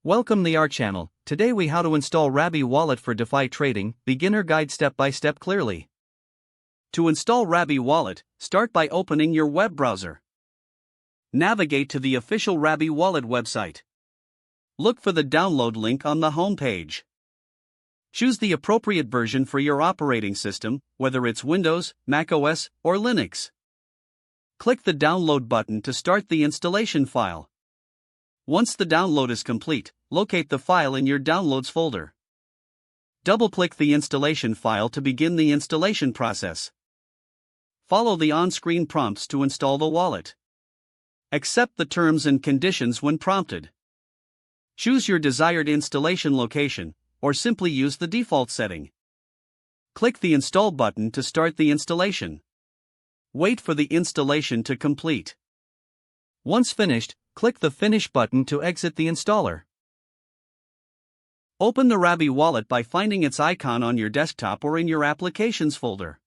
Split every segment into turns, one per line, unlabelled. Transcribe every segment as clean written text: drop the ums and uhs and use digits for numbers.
Welcome to our channel. Today we how to install Rabby Wallet for DeFi trading, beginner guide step by step clearly. To install Rabby Wallet, start by opening your web browser. Navigate to the official Rabby Wallet website. Look for the download link on the home page. Choose the appropriate version for your operating system, whether it's Windows, macOS, or Linux. Click the download button to start the installation file. Once the download is complete, locate the file in your Downloads folder. Double-click the installation file to begin the installation process. Follow the on-screen prompts to install the wallet. Accept the terms and conditions when prompted. Choose your desired installation location, or simply use the default setting. Click the Install button to start the installation. Wait for the installation to complete. Once finished, click the Finish button to exit the installer. Open the Rabby Wallet by finding its icon on your desktop or in your Applications folder.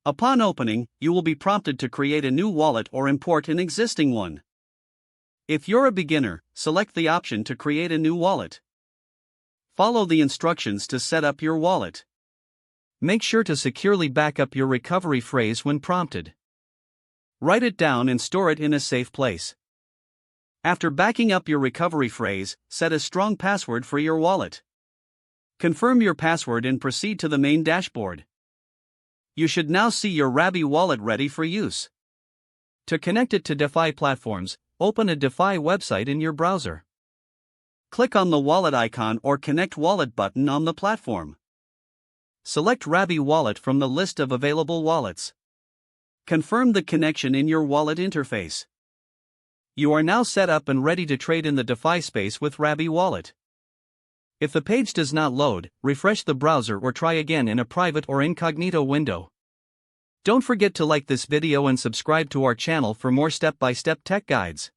Upon opening, you will be prompted to create a new wallet or import an existing one. If you're a beginner, select the option to create a new wallet. Follow the instructions to set up your wallet. Make sure to securely back up your recovery phrase when prompted. Write it down and store it in a safe place. After backing up your recovery phrase, set a strong password for your wallet. Confirm your password and proceed to the main dashboard. You should now see your Rabby Wallet ready for use. To connect it to DeFi platforms, open a DeFi website in your browser. Click on the wallet icon or Connect Wallet button on the platform. Select Rabby Wallet from the list of available wallets. Confirm the connection in your wallet interface. You are now set up and ready to trade in the DeFi space with Rabby Wallet. If the page does not load, refresh the browser or try again in a private or incognito window. Don't forget to like this video and subscribe to our channel for more step-by-step tech guides.